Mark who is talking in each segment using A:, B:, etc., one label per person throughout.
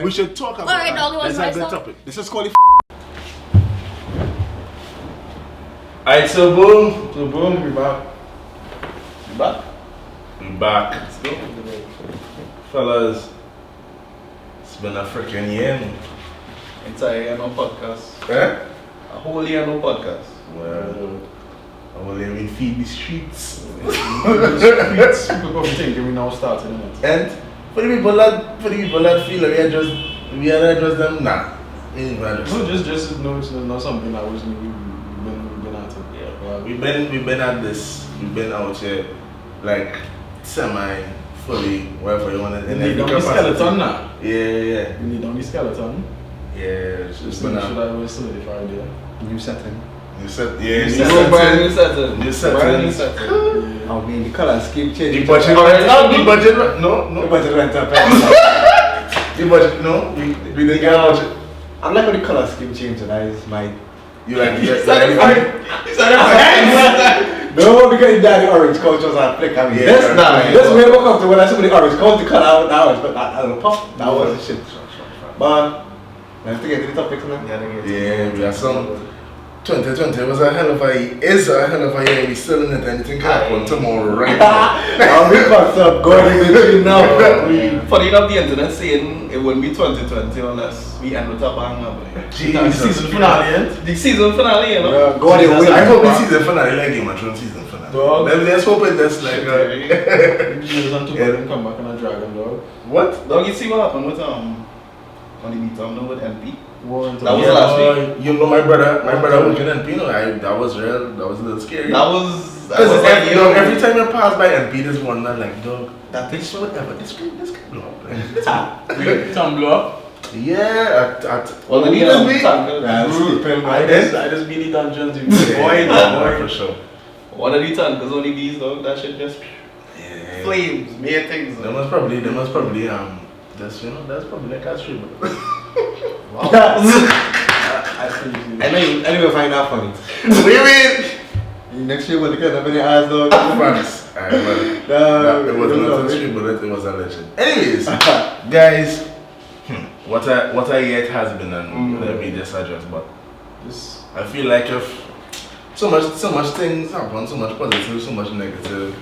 A: We should talk about
B: Alright, dog,
A: That's
B: what's
A: a good
B: my
A: topic. This is called
C: Alright, so boom, we back.
D: You back?
C: We back.
D: Let's go.
C: Fellas, it's been a freaking year.
D: Entire year no podcast.
C: Eh?
D: A whole year no podcast.
C: Well, I will let me feed the streets.
D: People probably thinking we now starting it.
C: And for the people that feel like we are just them, nah.
D: No, just no, it's not something that was we've been at it.
C: Yeah, well, we've been at this. We've been out here like semi fully, whatever you want to.
D: We need only skeleton now.
C: Yeah.
D: We need only skeleton.
C: Yeah, it's
D: Just
C: been
D: make
C: a
D: sure that we're solidified there.
A: new setting.
C: new set. Yeah,
D: New
C: new
D: setting.
C: setting.
D: New setting.
C: New setting.
D: Brand new setting.
A: I mean, the color scheme change.
C: The budget. The budget. No.
A: The budget went up.
C: The budget. No. We didn't get a budget.
A: I'm like when the color scheme changed, and I is my.
C: You like
D: Is that
A: No, because it died the orange culture was a flick. I mean,
C: Yeah,
A: this
C: right.
A: this way woke up to when I saw the orange culture cut out now, but that little pop, that was the shit. But let's get to the topics now.
C: Yeah, we are some. 2020 was a hell of a year. We still in it. Anything can happen tomorrow, right now.
A: I'll be fucked up going in between now.
D: Funny enough, the internet saying it wouldn't be 2020 unless we end with a bang.
C: Jesus.
D: Season finale, the season finale, you know.
A: Yeah, go on,
D: Jesus.
C: I hope it's season finale like Game of Thrones season finale.
D: Dog.
C: Let's hope it does like
D: Years on to go and come back on a dragon, dog.
C: what?
D: Dog, you see what happened with on the meet now with MP?
A: That
D: That was last week.
C: You know my brother working in Pino. That was real. That was a little scary.
D: That was
C: Because
D: like,
C: every time you pass by MP, there's one that like, dog, that is whatever. This can blow up.
D: Tom blow up.
C: Yeah,
D: Well, the
C: leaders
D: leader
C: be.
D: I just be the dungeons.
C: Yeah, for sure.
D: One of the tankers only these, dog. That shit just
C: Yeah.
D: flames, mere things.
C: They must probably that's probably like a stream.
A: I never find that funny.
C: What do you mean?
A: Next year we'll get up in the eyes dog.
C: Facts. It wasn't a stream, but it was a legend. Anyways, guys, what a year it has been, and let me just adjust. But I feel like if so much things happen, so much positive, so much negative.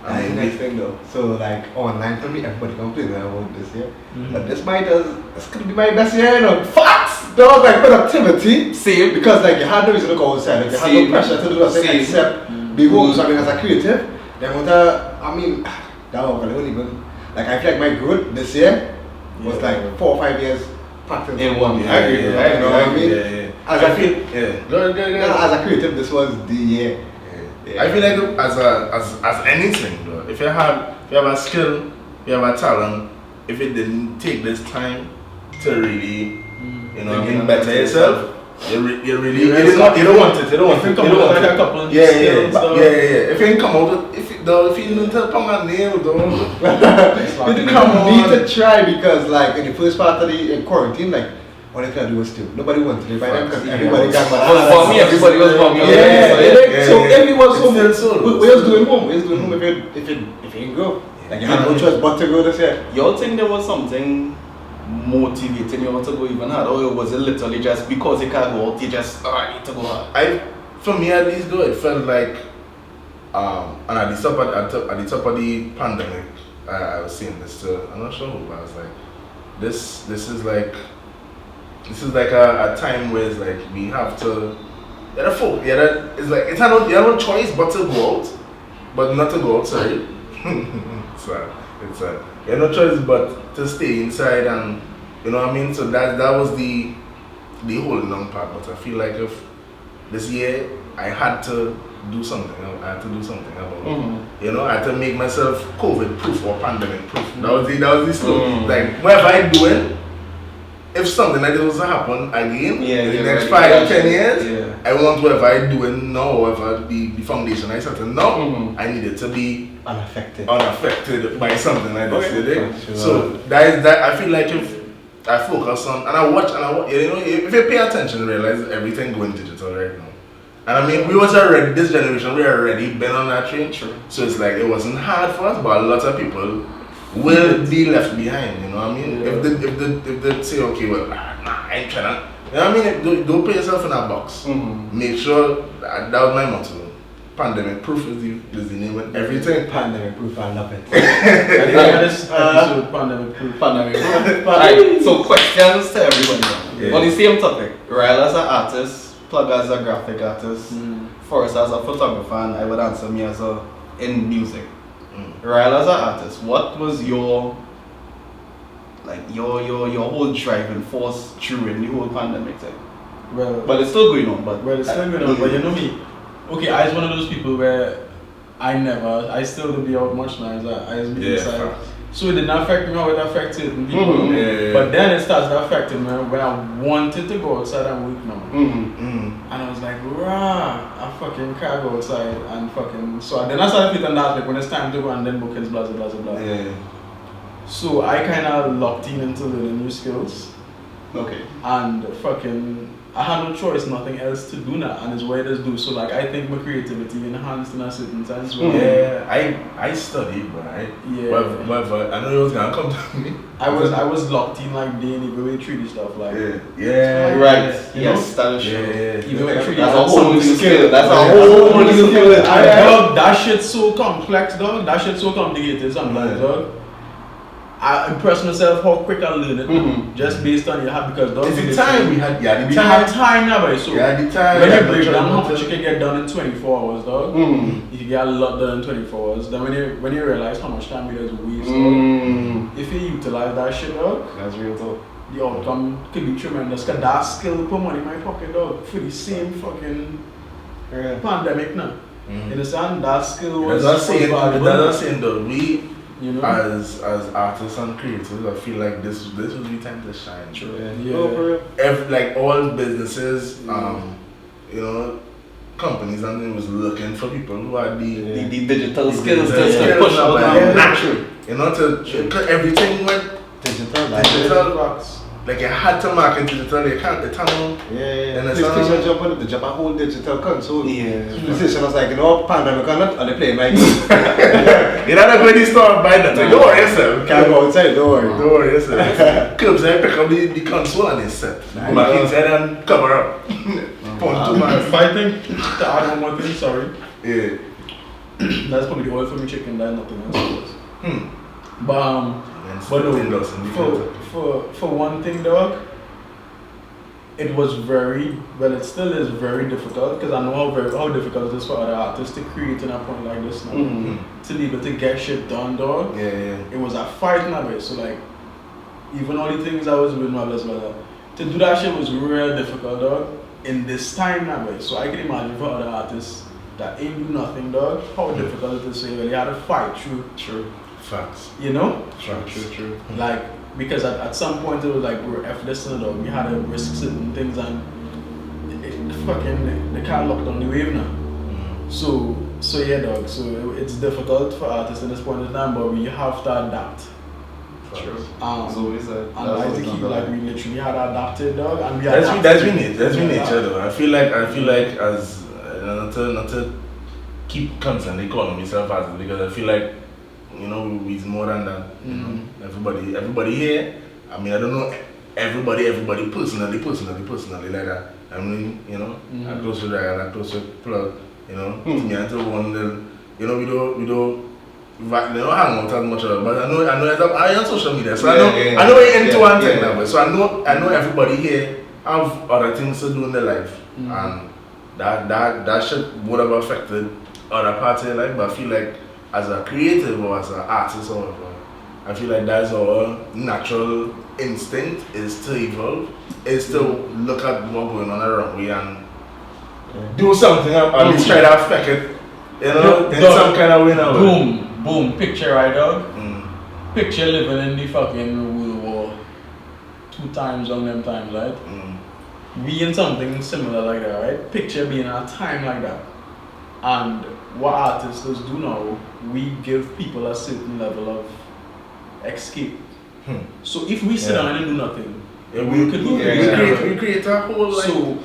A: That's the next thing though. So like online for me, everybody complaining about this year. But this could be my best year, you know. Facts! Dog, like productivity.
D: Same.
A: Because like you had no reason to go outside, like you had no pressure to do nothing
D: Same.
A: except be home something as a creative. Then what that was only even like I feel like my growth this year was like 4 or 5 years practice
D: In one year.
A: I agree. You know what I mean?
C: Yeah.
A: As
C: I
A: a
C: feel Go.
A: as a creative, this was the year.
C: Yeah. I feel like as anything though, if you have a skill, you have a talent, if it didn't take this time to really, better yourself, you don't want it.
D: Like a couple of
C: Yeah.
D: skills,
C: If you come out, if you didn't tell pong a nail, don't.
A: You need to try because like in the first part of the quarantine, like all they could do was still nobody wanted to buy them because everybody got
D: For me, everybody was bumming.
A: So everyone was home.
C: It's still so.
A: We was doing home. We was doing home if you didn't go. Like you had no choice but to go this year.
D: Y'all think there was something motivating you all to go even hard, or was it literally just because you can't go out, you just I need to go hard?
C: For me at least though, it felt like, and at the top of the pandemic, I was saying this to, I'm not sure who, but I was like, this is like a time where it's like we have to, it's like you have no choice but to go out, but not to go outside. You have no choice but to stay inside, and you know what I mean. So that was the holding on part. But I feel like if this year I had to do something, I had to do something about it. I had to make myself COVID proof or pandemic proof. That was the slogan. Like whatever I doing, if something like this was to happen again in the next 5 or 10 years, I want whatever I doing now, whatever the foundation I set now, I need it to be
A: Unaffected
C: by something like this.
A: Sure.
C: So that is that. I feel like if I focus on and I watch, if you pay attention, you realize everything going digital right now. And I mean, this generation, we already been on that train.
D: True.
C: So it's like it wasn't hard for us, but a lot of people will be left behind. You know what I mean?
D: Yeah.
C: if they say okay, well, nah, I ain't trying to. You know what I mean? Don't put yourself in that box. Make sure that was my motto. Pandemic proof is the name and everything.
A: Pandemic proof, I love it.
B: This episode, pandemic proof.
D: Alright, so questions to everybody. On the same topic, Ryle as an artist, Plug as a graphic artist, Forrest as a photographer, and I would answer me as in music. Ryle as an artist, what was your whole driving force during the whole pandemic thing?
B: Well,
D: but it's still going on. But
B: it's still going on. But you know me. Okay, I was one of those people where I still don't be out much now. I just be inside. So it didn't affect me how it affected people. But then it starts to affect me when I wanted to go outside and work now. And I was like, rah, I fucking can't go outside and fucking. So then I started feeling that like when it's time to go and then bookings, blah blah blah blah. So I kind of locked into learning new skills.
D: Okay.
B: And fucking. I had no choice, nothing else to do now, and it's what it is do. So like I think my creativity enhanced in a certain sense.
C: I studied, right? But I know you was gonna come to me.
B: I was locked in like day and even with 3D stuff like.
D: Right. Yes, that is true.
B: Even with 3D.
D: That's a whole new skill. That's a whole new skill.
B: Dog, that shit's so complex, dog. That shit's so complicated sometimes, dog. I impressed myself how quick I learned it, just based on your habit because
C: it's the time we had.
B: We had time now, boy. So
C: the time.
B: When you break down how much you can get done in 24 hours, dog. If you get a lot done in 24 hours, then when you realize how much time it is waste, if you utilize that shit, dog,
D: that's real talk.
B: The outcome could be tremendous. Cause that skill put money in my pocket, dog, for the same fucking pandemic now. You understand? That skill was valuable.
C: That's saying though. You know? As artists and creators, I feel like this would be time to shine.
B: True.
C: Like all businesses, you know, companies and they was looking for people who had the
D: digital skills to push out.
C: True. You know, to everything went digital. Like you had to market digital, you can't, the tunnel.
A: PlayStation jump on the Japan whole digital console. PlayStation was like, you know, pandemic and they play like
C: you're not going to store and buy that. Don't worry yourself.
A: Can't go outside, don't worry.
C: Don't worry yourself. Curbside pick up the console and it's set. Go back inside and cover up.
B: If I think to add one more thing, sorry. That's probably the oil for me chicken, that's nothing else. But no, for one thing, dog, it was it still is very difficult because I know how difficult it is for other artists to create in a point like this now. To be able to get shit done, dog. It was a fight now, way. So like, even all the things I was doing, to do that shit was real difficult, dog. In this time now, way. So I can imagine for other artists that ain't do nothing, dog, how difficult it is. So you really had to fight through.
C: Facts.
B: You know?
C: True.
B: Like, because at some point it was like, we're F this and dog. We had to risk certain things and they can't lock down the wave now. So yeah, dog. So it's difficult for artists at this point in time, but we have to adapt.
D: True.
B: And I think we literally had adapted, dog. And we
C: that's nature though. I feel like as not to keep constantly calling myself artist because I feel like, you know, we's more than that. You know? Everybody here. I mean, I don't know everybody personally like that. I mean, you know, I close with Ryan, I close with Plug. You know, to me and to one, you know, we don't hang out as much, but I know I on social media, so I know we're into one thing now. So I know everybody here have other things to do in their life, and that shit would have affected other parts of their life. But I feel like as a creative or as an artist or whatever, I feel like that's our natural instinct is to evolve, is to look at what's going on around we and do something at least try to affect it, you know, in some kind of way now.
B: Boom, picture right, dog. Picture living in the fucking World War 2 times on them times, right? We in something similar like that, right? Picture being a time like that. And what artists do now, we give people a certain level of escape. So if we sit down and do nothing, we create a whole life. So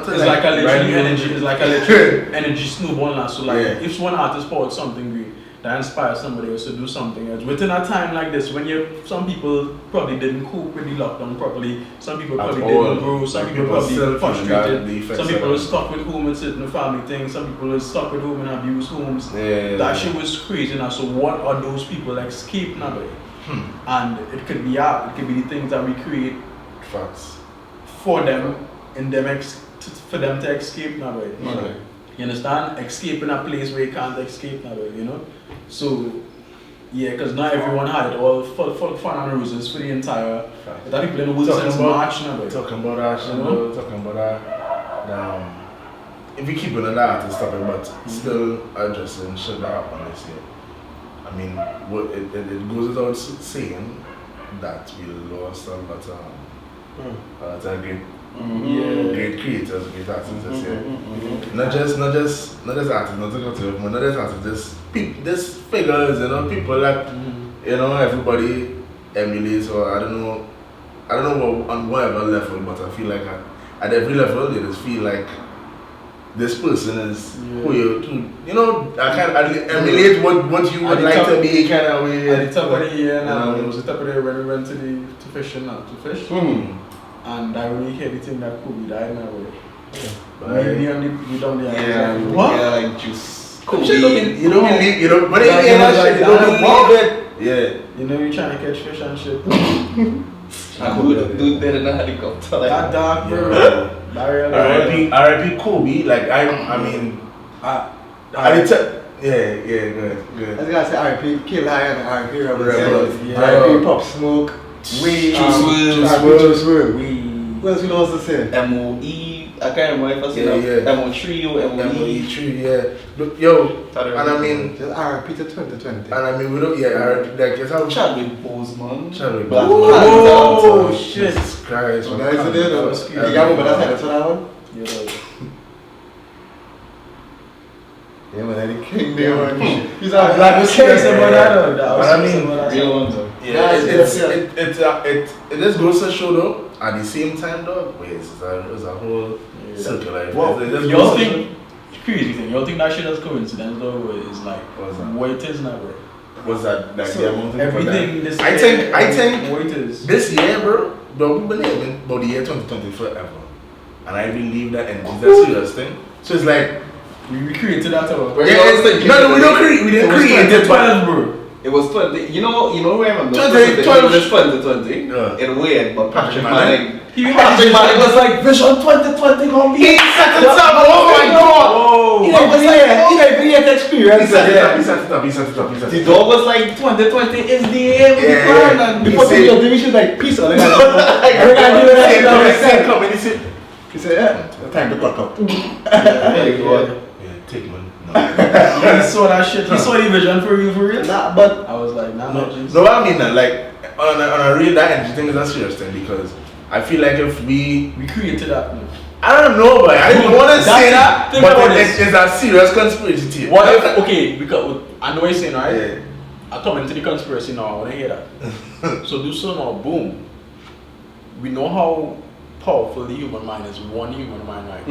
B: it's like a literal energy. It's like a literal energy snowball now. So like if one artist poured something great, that inspires somebody else to do something else. Within a time like this, when some people probably didn't cope with the lockdown properly, some people probably didn't grow, some people probably frustrated, some people were stuck with home and certain family things, some people were stuck with home and abused homes. That shit was crazy now. So what are those people escape now? And it could be art, it could be the things that we create for them, for them to escape now. You understand? Escape in a place where you can't escape now, you know? So, yeah, because not everyone had it all full fun and roses for the entire. That people in the woods since March now.
C: Talking about that, talking about that. If we keep on that artist topic, but still addressing shit that happened this year. I mean, it goes without saying that we lost a lot of great creators, great artists this year. Not just artists, not just artists, just figures, you know, people that everybody emulates, or I don't know on whatever level, but I feel like at every level they just feel like this person is who I can emulate what you would like to be, kind of way.
B: At the top of the year now, it was the top of the year when we went to fish. And I really hear the thing that Kobe died now. We don't
D: what? Yeah, like juice.
C: Kobe. You don't believe it. Yeah.
B: You know you're trying to catch fish and shit.
D: Dude dead in a helicopter.
B: That dark, bro.
C: R.I.P. Kobe. Like I mean, good.
A: I was gonna say R.I.P. Kill High and R.I.P. R.I.P. Pop Smoke. Juice WRLD. What else we know to say?
D: MOE. I can't remember if I said MO3 or
C: MOE3, yeah. But yo, and I mean,
A: just R.I.P. to 2020. And
C: I mean, we don't, R.I.P. like, just how
D: Chadwick Boseman.
C: Chadwick
B: Boseman. Oh, shit.
C: Jesus Christ.
A: Guys, you got one, but that's that one? Yeah, man, that king there. He's a black
B: serious about that.
C: But I mean,
D: real ones.
C: Yeah, it just goes to show though. At the same time, though, it's a whole circular.
B: Y'all think crazy thing? Y'all think that shit is coincidence though? Is like what it is now, bro?
C: Was that like
B: so
C: the amount of
B: everything this
C: I think
B: what it is
C: this year, bro. We've been living about the year 2020 forever, and I believe that and it's a serious thing. So it's like.
B: We created that tower.
C: We don't create. We didn't create it,
B: bro.
D: It was 20. You know where I remember?
C: 2020.
D: It was 2020.
C: Yeah.
D: It weird, but Patrick Manning.
B: Patrick
D: Manning was like, Vision 2020 gonna be.
C: He set it up. Oh my God.
B: Oh.
A: He didn't even get experience.
C: He set it up.
D: The dog was like 2020 is the year with the plan, and
A: before the division like peace. He said, yeah, time to cut up.
D: There you go.
C: Take one.
B: He saw that shit. He saw the vision for real.
A: Nah, but
B: I was like, nah,
C: no, I mean, like on a real that energy thing is a serious thing because I feel like if we
B: created that.
C: I don't know, but I don't want to say that.
B: Think
C: but
B: about
C: it's a serious conspiracy theory.
B: What if? Okay, because I know what you're saying, right?
C: Yeah.
B: I come into the conspiracy now. I want to hear that. So do so now. Boom. We know how powerful the human mind is, one human mind, right?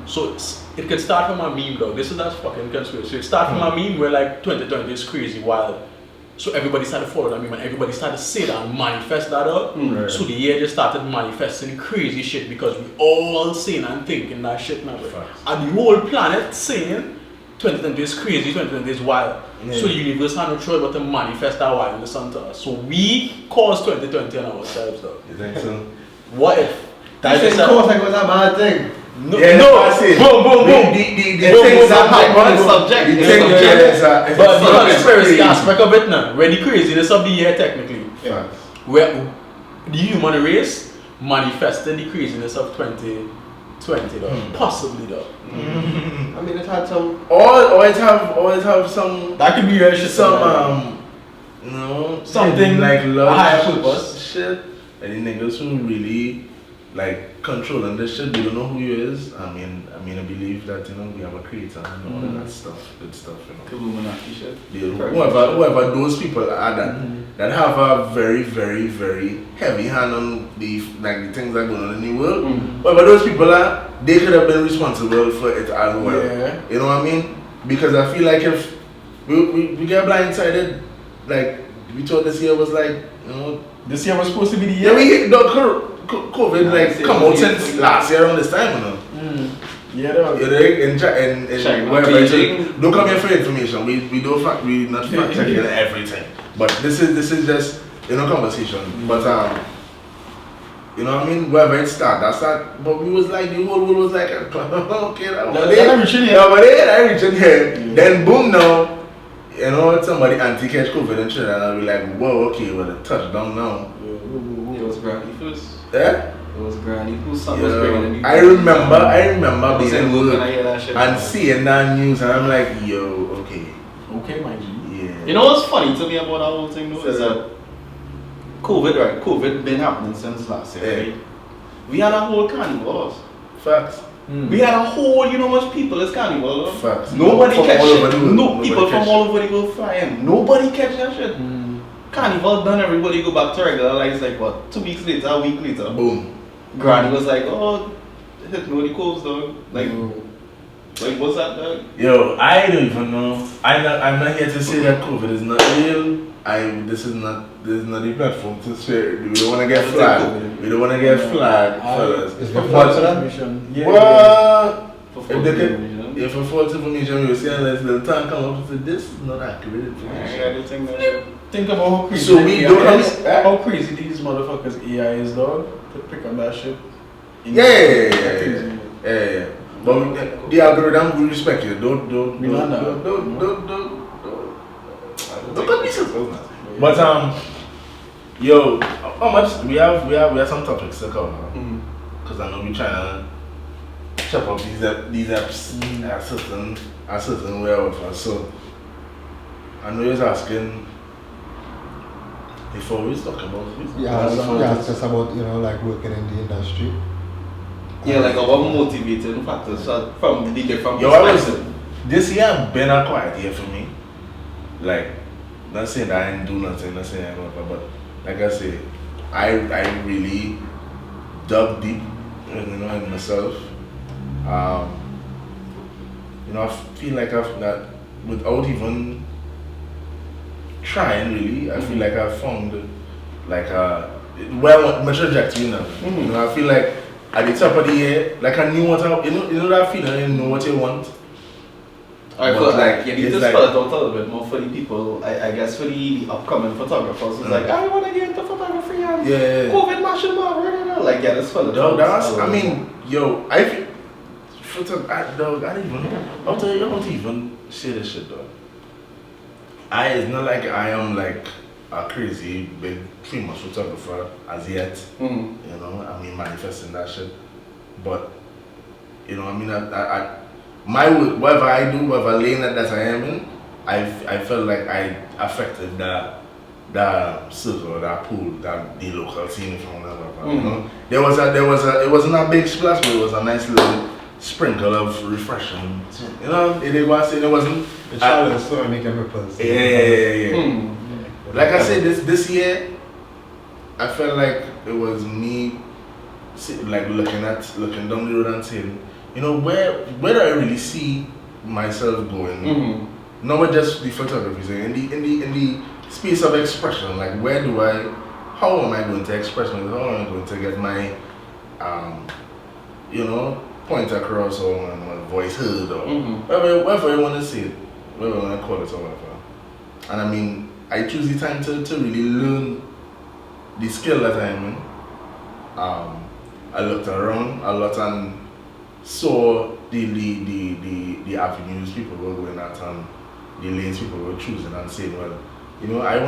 B: So it could start from a meme though. This is that fucking conspiracy. It starts from a meme where like 2020 is crazy wild. So everybody started following that meme and everybody started to say that and manifest that up.
C: Right.
B: So the year just started manifesting crazy shit because we all saying and thinking that shit now. And the whole planet saying 2020 is crazy, 2020 is wild. Yeah. So the universe had no choice but to manifest that wild in the sun to us. So we caused 2020 on ourselves though.
C: You think so?
B: What if?
A: That just course like was a bad thing.
B: No,
C: yeah,
B: boom.
C: The things that happen
D: is subject.
B: But the conspiracy aspect of it now, where the craziness of the year technically, where the human race manifested the craziness of 2020 though, possibly though.
A: I mean, it had some.
C: Always have some.
B: That could be real shit.
C: Something like love,
B: higher purpose
C: shit. And the niggas who really like controlling this shit, they don't know who he is. I mean, I believe that we have a creator and all of that stuff, good stuff,
D: Illuminati shit.
C: Whoever those people are that have a very, very, very heavy hand on the things that are going on in the world. Whoever those people are, they could have been responsible for it as well.
B: Yeah.
C: You know what I mean? Because I feel like if we get blindsided. Like we thought this year was like, you know,
B: This year was supposed to be the year.
C: yeah, we hit the COVID like come out since last year around this time, you know.
B: Yeah, dog.
C: You know, in wherever
D: Beijing.
C: don't come here for information. We don't we not fact checking everything. But this is just conversation. But you know what I mean? Wherever it start, that's that. But we was like the whole world was like, okay, that was it.
B: I'm reaching here.
C: Yeah, but I reaching here. Then boom now. You know, somebody anti-catch COVID and shit, and I'll be like, whoa, okay, well, the touchdown now.
D: It was Granny first.
C: Yeah?
D: It was Granny whose son was bringing a new
C: I remember being
D: in
C: in
D: work
C: work
D: and I hear that shit.
C: and seeing that news, and I'm like, yo, okay.
B: Okay, my G.
C: Yeah.
D: You know what's funny to me about that whole thing though is that COVID been happening since last year, right? We had a whole carnival.
C: Facts.
D: We had a whole, you know how much people is carnival.
C: Facts.
D: Nobody
C: From
D: catch
C: all over
D: shit.
C: the world.
D: No,
C: Nobody
D: people from
C: catch
D: all over the world flying. Nobody catch that shit. Carnival done, everybody go back to regular life. Like what? 2 weeks later, a week later.
C: Boom.
D: Granny was like, oh, hit me with the coves, dog. Like what's that, dog?
C: Yo, I don't even know. I'm not here to say that COVID is not real. This is not the platform to share. We don't want to get flagged. We don't want to get flagged, fellas.
B: It's for false information. Yeah.
C: What?
D: For
C: If they
D: you
C: can,
D: know?
C: if a false information, we will see unless the time come up and say this is not accurate information.
D: I do think that.
B: Think about how crazy
C: So we
B: AI
C: don't
B: is.
C: have-
B: How crazy these motherfuckers AI is, dog. To pick on that shit.
C: Yeah.
B: Crazy.
C: But the algorithm will respect you. Don't
B: We know that.
C: Don't cut me so. But yo, how much we have some topics to cover because I know we trying to chop up these apps at certain way of us. So I know you're asking before we talk about this.
A: Yeah, asked us about, like working in the industry.
D: Yeah, like our motivating factors from the different
C: Yo, this year been a quiet year for me. Like, not saying that I didn't do nothing, not saying I don't, but like I say, I really dug deep, in myself. I feel like I've not, without even trying really, I feel like I've found like my trajectory now. I feel like at the top of the year, like I knew what you know that feeling, you know what you want.
D: I
C: But
D: feel like you need
C: it's
D: to
C: like-
D: spell it out a little bit more for the people. I guess for the upcoming photographers, it's like I want to get into photography and
C: Yeah.
D: COVID mashing like yeah, let's spell it
C: Dog,
D: out.
C: I mean, yo, I feel, I don't even, I'll tell you, I don't even say this shit, dog. It's not like I am like a crazy big famous photographer as yet. Manifesting that shit. But, I my work, whatever I do, whatever lane that I am in, I felt like I affected that circle, that pool, that the local scene from whatever. It wasn't a big splash, but it was a nice little sprinkle of refreshing. It wasn't.
A: The child is so making ripples.
C: Yeah. Like I said, this year, I felt like it was me, like looking down the road and saying, where do I really see myself going? Not just the photography, in the space of expression. Like how am I going to express myself? How am I going to get my, point across or my voice heard or whatever you want to say it, whatever you want to call it or whatever. And I choose the time to really learn the skill that I'm in. I looked around a lot and saw the avenues people were going at and the lanes people were choosing and saying, well, I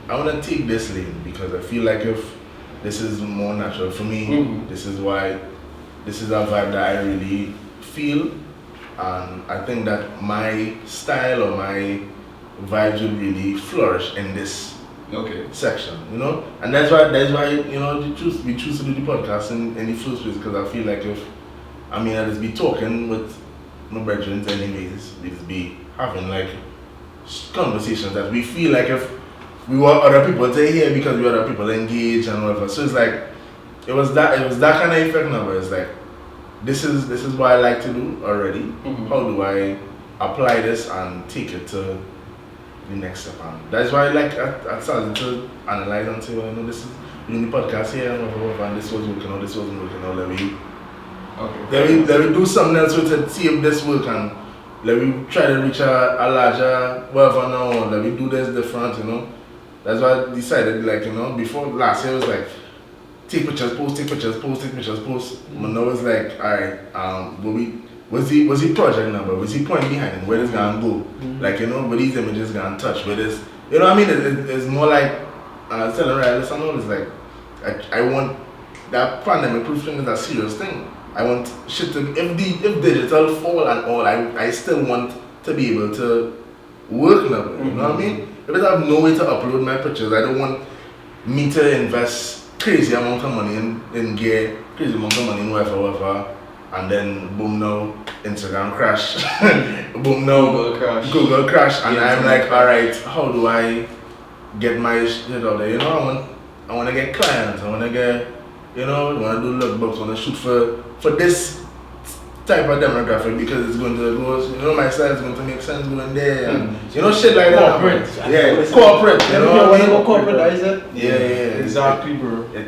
C: wanna take this lane because I feel like if this is more natural for me, this is a vibe that I really feel, and I think that my style or my vibes will really flourish in this section, and that's why we choose to do the podcast in the first place, because I feel like I just be talking with my brethren anyways, we just be having like conversations that we feel like if we want other people to hear because we other people engage and whatever. So it's like it was that kind of effect now where it's like this is what I like to do already. How do I apply this and take it to the next step. And that's why like I started to analyze and say, well, you know, this is doing the podcast here and whatever, and this was working out, this wasn't working out, let me do something else with it, see if this works, and let me try to reach a larger whatever now, let me do this different, you know. That's why I decided, like, you know, before last year it was like take pictures, post. But now it's like, alright, what's the project number? What's the point behind it? Where it's gonna go? Like, you know, where these images gonna touch? Where this, you know what I mean? It's more like, I was telling Riley, it's like, I want that pandemic proof thing is a serious thing. I want shit to, if digital fall and all, I still want to be able to work now. You know what I mean? If I have no way to upload my pictures, I don't want me to invest crazy amount of money in gear, crazy amount of money in whatever, and then boom now, Instagram crash, boom now, Google crash, and I'm like, alright, how do I get my shit out there? You know, I want to get clients, I want to get, you know, I want to do lookbooks, I want to shoot for this type of demographic because it's going to go, you know, my style is going to make sense going there, and, you know, shit like that.
B: Corporate.
C: Yeah, corporate, you know what I mean?
A: Corporate, is it?
C: Yeah,
B: exactly, bro.
A: I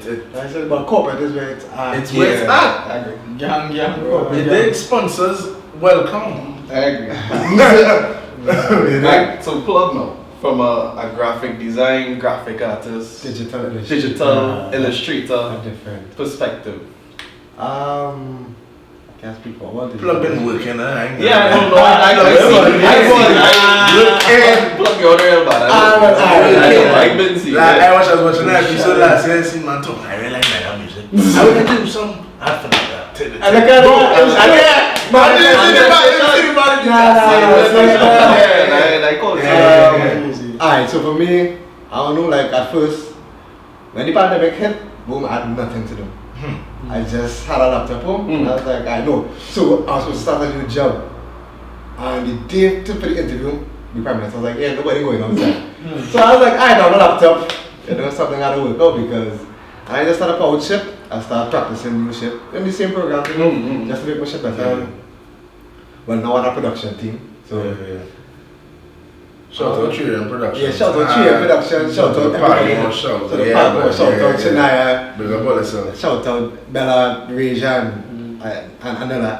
A: said, but corporate is where it's at.
C: It's where it's at.
D: I agree.
B: Gang,
C: The big sponsors, welcome.
D: I agree. Right, so plug now. From a graphic design, graphic artist,
A: Digital
D: illustrator
A: different
D: perspective.
A: I can't speak for what
C: Plug been working,
D: Yeah, I don't know. I plug your real bad. I've been seeing.
C: I was watching that episode last year. See my talk. I really like that music. I will do some after that.
A: Alright, so for me, I don't know, like at first, when the pandemic hit, boom, I had nothing to do. I just had a laptop home, and I was like, I know. So I was supposed to start a new job. And the day to put the interview, the prime minister was like, yeah, nobody going outside. So I was like, I have a laptop. You know, something had to work out because I just started out ship. I started practicing new ship in the same program, just to make my ship better. Well, now I'm a production team. So
C: shout out Tree Production.
A: Yeah, shout out Tree Production. Shout out everybody. Shout out Chennai. Shout out Bella, Rajan, and Anela.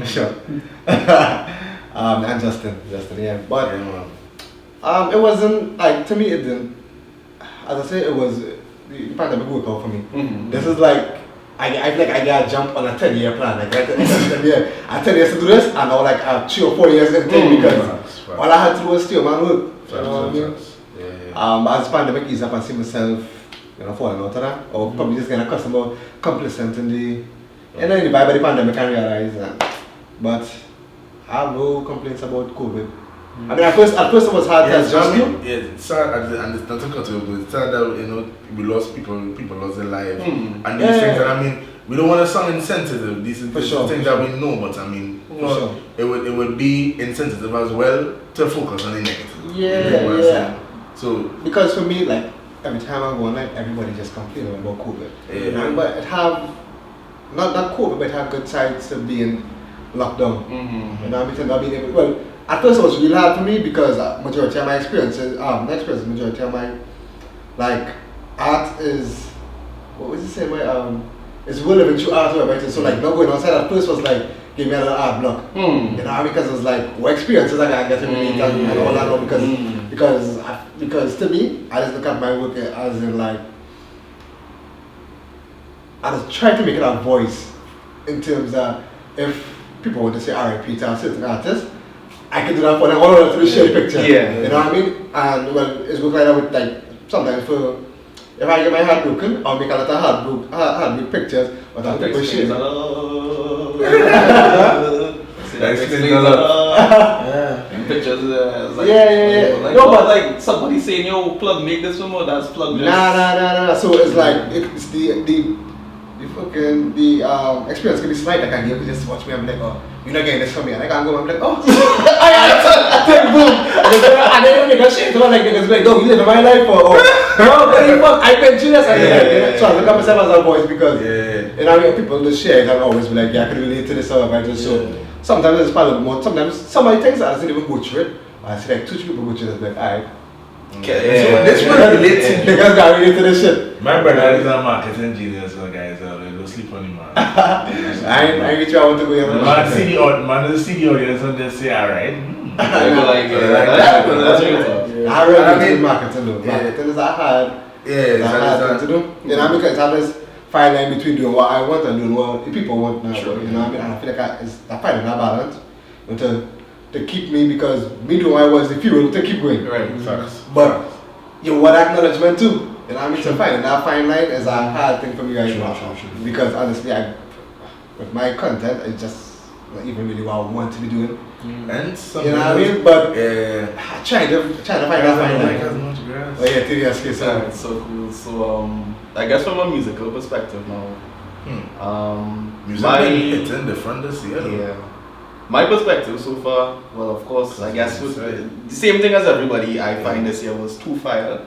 A: Sure. And Justin, yeah. But it wasn't like, to me it didn't. As I say, it was the pandemic worked out for me. This is like I feel like I got to jump on a 10-year plan. Like I 10 years to do this, and now like I have 3 or 4 years in thing because all I had to do was steal my work. You know what I mean? As the pandemic eased up, I see myself, you know, falling out of that, or probably just getting complacent in the vibe of the pandemic and realize that. But I have no complaints about COVID. I mean, at first it was hard to adjust to.
C: Yeah, it's sad, and it's not to cut it, but it's sad that, you know, we lost people lost their lives, and these things that, I mean, we don't want to sound insensitive. These are things that we know, but I mean, it would be insensitive as well to focus on the negative.
A: Yeah.
C: So
A: because for me, like every time I go online, everybody just complaining about COVID. But it have not COVID, but it have good sides to being locked down. You know, I mean, not being able. Well, at first it was really hard for me because majority of my experiences, majority of my like art is, what was it saying? It's relevant to art or whatever. So like not going outside at first was like give me a little art block. You know, because it was like what experiences I can get to relate and all that because to me I just look at my work as in like I just try to make it a voice in terms of if people want to say RIP to a certain artist, I can do that for them, all of them to share the picture. You know what I mean? And well, it's work like that with like sometimes for if I get my heart broken, I'll make a lot of heartbreak pictures, but I'll people share.
D: Pictures, like,
A: yeah.
D: No, but like somebody saying, yo, plug, make this one more, that's plug.
A: Nah. So it's like it's the experience can be slight. I can give just watch me. I'm like, oh, you're not getting this from me. And I can go. I'm like, oh, I boom. And then you make a shit. So like niggas like, no, you live my life or no, fuck. I been serious. So I look at myself as a voice because you know people just share it and always be like, yeah, I can relate to this or I just so. Sometimes it's part of the mode. Sometimes somebody thinks that I didn't even go through it, I see like 2 people which is like, alright.
C: Okay. So this one relates.
A: You guys got related to this shit.
C: My brother is a marketing genius, so guys, go sleep on him, man.
A: I reach out to go here.
C: Man, see the audience and just say, alright.
D: That's real talk.
A: I really do marketing though. Marketing is a hard thing to do. You know what I mean? Because it's always fine line between doing what I want and doing what people want now.
D: Sure.
A: You know what I mean? And I feel like it's finding that balance to keep me, because me doing what I want is the fuel to keep going.
D: Right.
C: Facts.
A: But you want acknowledgement too. You know what I mean? So finding that fine line is a hard thing for me right now. Because honestly, with my content, it's just not even really what I want to be doing.
C: And some,
A: you know what I mean? But trying to find that fine line.
C: As much grass.
A: Oh yeah, TDSK.
D: Alright, so cool. So I guess from a musical perspective now,
C: music it's in the front this year.
D: Yeah. My perspective so far, well, of course, I guess was the same thing as everybody. I find this year was too fire.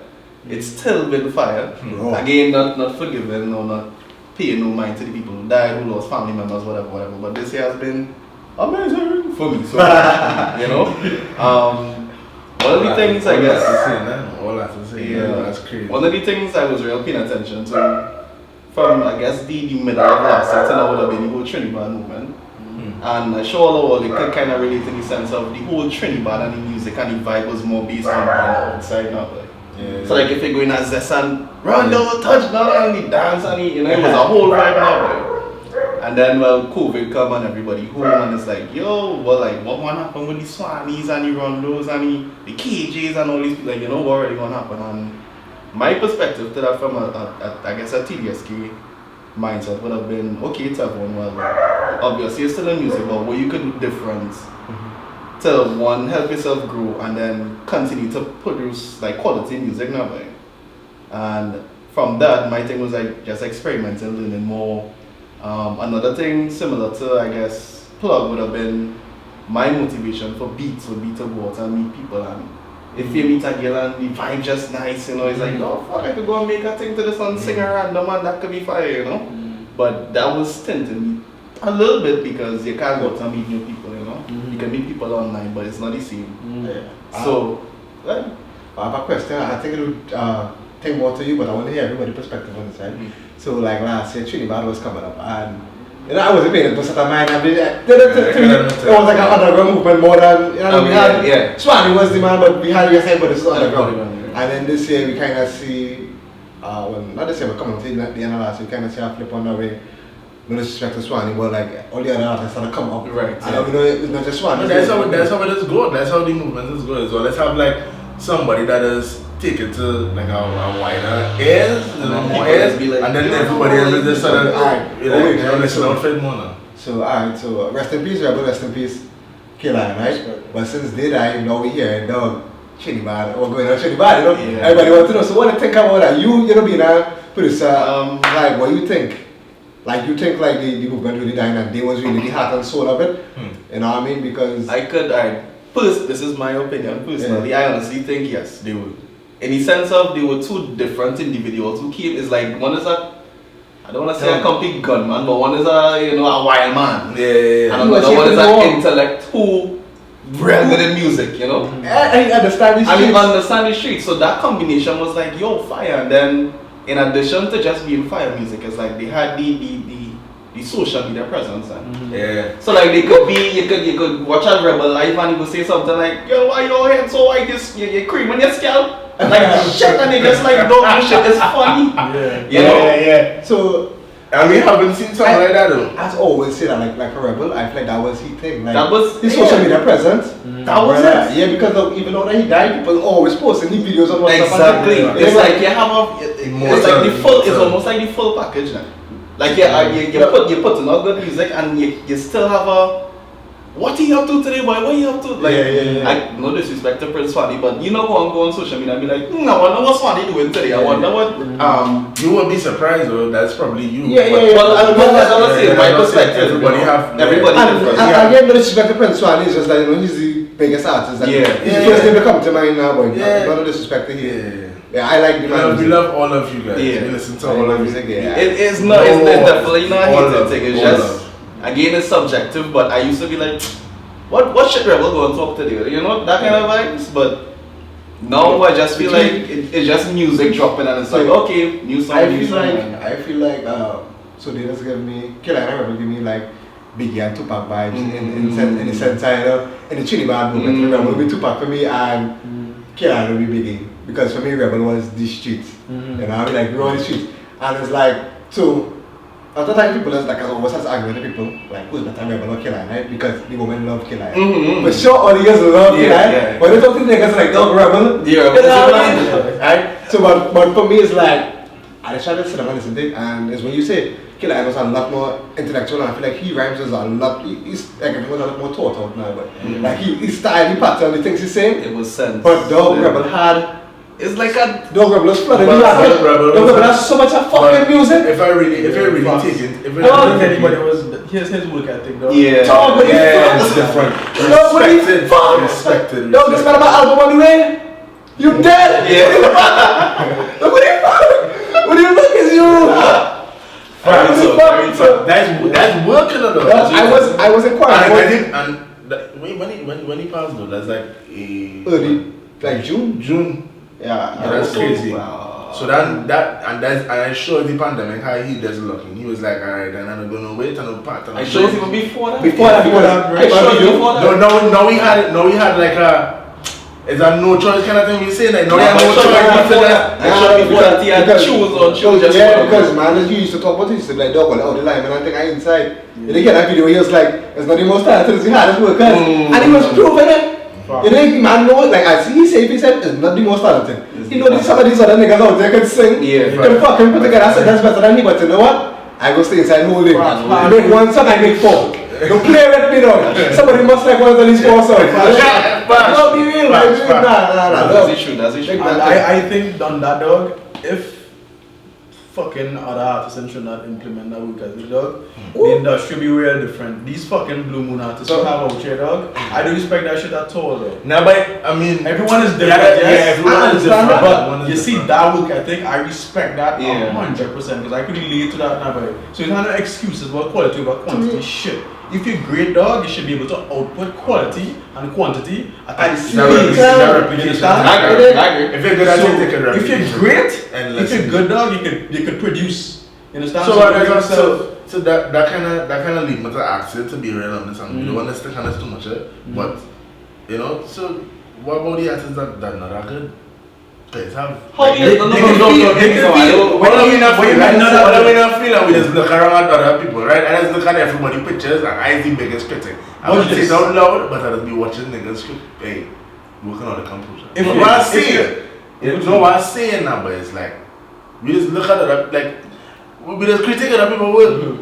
D: It's still been fire. Again, not forgiving or not paying no mind to the people who died, who lost family members, whatever. But this year has been amazing for me. So you know, one of the things I guess.
C: All I have to say, that's crazy.
D: One of the things I was real paying attention to from I guess the middle of last year till now would have been the whole Trinidad movement. And I sure all they could kind of relate in the sense of the whole Trinidad and the music and the vibe was more based on the outside now. So like if you're going as Zest and Rondo, touchdown and the dance and it was a whole vibe now. And then COVID come and everybody home and it's like, yo, well like what gonna happen with the Swannies and the Rondos and the KJs and all these people, like what really gonna happen? And my perspective to that from I guess a TDSK mindset would have been, okay, it's everyone, well, obviously you're still in music, but what you could do different to one, help yourself grow and then continue to produce like quality music now. And from that, my thing was like just experimenting, learning more. Another thing similar to, I guess, plug would have been my motivation for beats would be to go out and meet people. And if you meet a girl and the vibe just nice, it's like, oh fuck, I could go and make a thing to this and sing a random and that could be fire, But that was stinting me a little bit because you can't go out and meet new people, You can meet people online, but it's not the same. So,
A: I have a question. I think it would take more to you, but I want to hear everybody's perspective on this, right? So like last year, Trinidad was coming up and I wasn't paying it, but at mind, it was like an underground movement more than, we had, Swanee was the man, but we had your but this is underground. And then this year we kind of see, not this year, but coming to the end of last year, we kind of see a flip on the way, no disrespect to Swanee, but like all the other artists started to come up.
D: Right.
A: And it's not just Swanee.
C: That's how it is going. That's how the movement is going. So let's have like somebody that is take it to like a wider ears, and then everybody else is just sort of listen out for it more now.
A: So alright, so rest in peace, Rebel, rest in peace, K-Line, right? But since they died, now we hear dog Trinidad or going on Trinidad, Everybody wants to know. So what do you think about that? You being a producer, like what you think? Like you think like the movement really died and they was really the heart and soul of it? You know what I mean? Because
D: this is my opinion personally. I honestly think yes, they would. In the sense of they were two different individuals who came, is like one is I don't want to say a complete gunman, but one is a wild man. And another one is an intellect who real good in music,
A: I understand the streets.
D: And he understand the streets. So that combination was like, yo, fire. And then in addition to just being fire music, it's like they had the social media presence. So like they could be, you could watch a Rebel live and he would say something like, yo, why your head so white, you cream on your scalp? Like shit, and they just like don't do shit. It's funny.
A: So
C: and we haven't seen something like that though.
A: As always say that like a Rebel, I feel like that was his thing. Like
D: that was
A: his social media presence.
D: That was it.
A: Yeah, because even though he died, people always posting the videos on WhatsApp.
D: Exactly. It's like you have it's like the full. It's almost like the full package now. Like you put in all good music and you still have a. What are you up to today, boy? What are you up to? Like, no disrespect to Prince Swanee, but go on social media and be like, I wonder what Swanee doing today. I wonder what.
C: You won't be surprised though. That's probably you.
D: Well, I was saying my perspective.
C: Everybody
A: different. Again, no disrespect to Prince Swanee. It's just like he's the biggest artist. He's the first name to come to mind now, boy. No disrespect to him. Yeah, I like the man.
C: We love all of you guys. We listen to all of you.
D: It's not. It's definitely not hated thing. It's just. Again, it's subjective, but I used to be like, what should Rebel go and talk to you? You know, that kind of vibes, but now I just feel like it's just music dropping and it's like, okay, new song, new song.
A: I feel like, so they just give me, Carolina Rebel give me like Biggie and Tupac vibes in the sense, in the Trinidad movement. Rebel will be Tupac for me and Carolina will be Biggie. Because for me, Rebel was the streets. You know, I mean, like, we were on the streets. And it's like, so, at the time, people was like, I was just arguing with people, like, who's better, Rebel or Carolina, right? Because the women love Carolina. But sure, all the girls love Carolina. But they talk to the niggas like, dog, Rebel.
D: Yeah,
A: you know what I mean? Right? So, but for me, it's like, I try to sit down and listen to it, and it's when you say, Carolina was a lot more intellectual, and I feel like he rhymes is a lot, he's like, everyone's a lot more thought out now, but like, his style, he pattern, the things he's saying.
D: It was sense.
A: But dog, Rebel had,
D: it's like a
A: dog Rebel was flooded. Dog Rebel has so much of fucking music.
C: If I really take it, if
B: anybody was, here's his work ethic, dog.
D: Yeah.
A: Dog, what
C: it's different.
A: Dog, what the
C: Respected.
A: Dog, this man about album on the way. You dead?
D: Yeah.
A: Dog, what the fuck? What the fuck is you?
C: That's working on though.
A: I was inquiring.
C: When he passed though, that's like
A: early, like June.
D: Yeah,
C: that's crazy.
D: Wow.
C: So and I sure the pandemic how he does looking. He was like, alright, then I'm gonna wait and part.
D: I sure it's even before that.
A: Before that.
C: No, we had like a. Is that no choice kind of thing we say? Like, no, we had no choice.
D: Before that, he had shoes.
A: Yeah, because man, as you used to talk about, he used to be like, dog, the line, and I think I inside. And again, that video, he was like, it's not the most talented, it's the hardest workers. And he was proving it. You know, man knows, like, as he said, it's not the most talented. You know, some of these other niggas out there can sing.
D: Yeah.
A: Can fucking put together, that's better than me, but you know what? I go stay inside holding. You make one song, I make four. Don't play with me though. Somebody must like one of these four songs. No, be real, man. Nah.
D: That's true.
B: I think on that, dog, if fucking other artists should not implement that work as dog, the industry be real different. These fucking Blue Moon artists have out here, dog. I don't respect that shit at all, though.
C: No, but I mean,
B: everyone is different. Everyone is different. But you see that work, I think I respect that 100% because I could relate to that now. So you have no excuses about quality over quantity. Shit. If you're great, dog, you should be able to output quality and quantity at the same time.
C: If you're good at it, you can
B: if you're great, if you're good, dog, you could produce. You understand?
C: So that kind of lead me to ask you to be real on this, and we don't want to kind of too much, but you know. So what about the artists that not that good? Guys have.
D: How you? No.
C: What do we not feel? And we just look around at other people, right? And just look at everybody pictures, and I the biggest critic. I won't say it out loud, but I'll be watching niggas hey, working on the computer. What I'm saying now, but it's like we just look at other like we just critique other people work.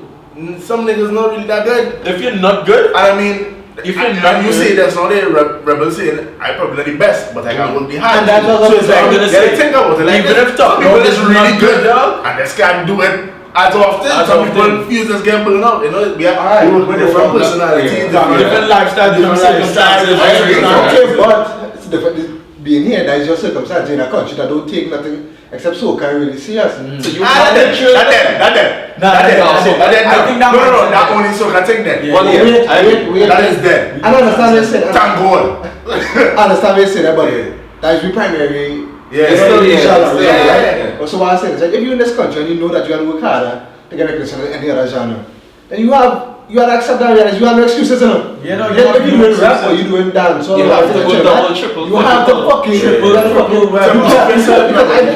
C: Some niggas not really that good.
B: If you're not good,
C: and I mean. If you're not, you say that's not a rebel saying I probably not the best, but I can work the hard.
A: And that's what
C: it's like, think about it. Like,
B: even if some
C: people is really good, and this can't do it as often. Some people feel this game blown out. You know, we work with different personalities, different
B: lifestyle, different circumstances.
A: Okay, but it's different. Being here, that is your circumstance in a country that don't take nothing except soca really serious.
D: So you
C: not them. I think that only soca thing then.
A: Wait.
C: That is dead.
A: I don't understand what you said.
C: Thank God.
A: I understand what you said, but that is the primary.
C: Yeah.
A: So what I'm saying is that if you're in this country and you know that you have to work harder to get recognition in any other genre, then you have to accept that reality. You have no excuses in it.
B: You know,
A: if you're doing rap or you're doing dance,
D: you have to go double, triple.
A: You have to fucking triple. Because I've been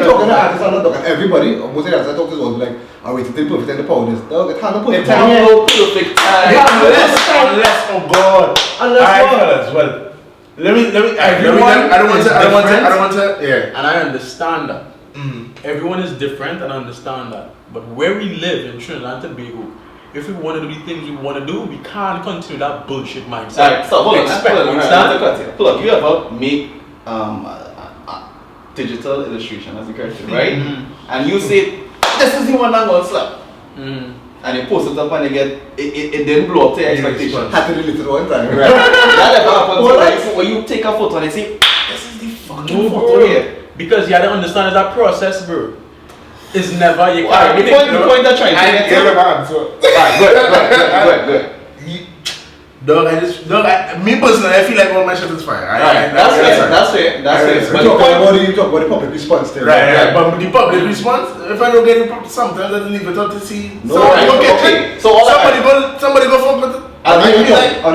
A: talking to artists, I'm not talking to everybody. Most of the artists I talk to is like, I'm waiting till perfect and the power is. Dog, it's not perfect time.
D: Perfect time.
C: Unless, oh God. Unless what? Well, let me. I don't want to. Yeah.
B: And I understand that. Everyone is different, and I understand that. But where we live in Trinidad and Tobago, if we want to do the things we want to do, we can't continue that bullshit mindset.
D: Alright, so hold on. Look, you ever make digital illustration as a character, right? And you say, this is the one I'm going to slap. And you post it up and you get, it didn't blow up to your expectations.
A: Had to delete it one time.
D: Right. That ever happens when you take a photo and you say, this is the fucking photo here.
B: Because you have to understand that process, bro. It's never you
D: can't. The point they're trying to get to.
C: Good. Me personally, I feel like all my shit is fine.
D: That's it.
A: But you talk about the public response thing.
C: Right. But the public response, if I don't get it, sometimes I leave it up to see.
D: No, okay. So
C: somebody go fuck with it.
A: I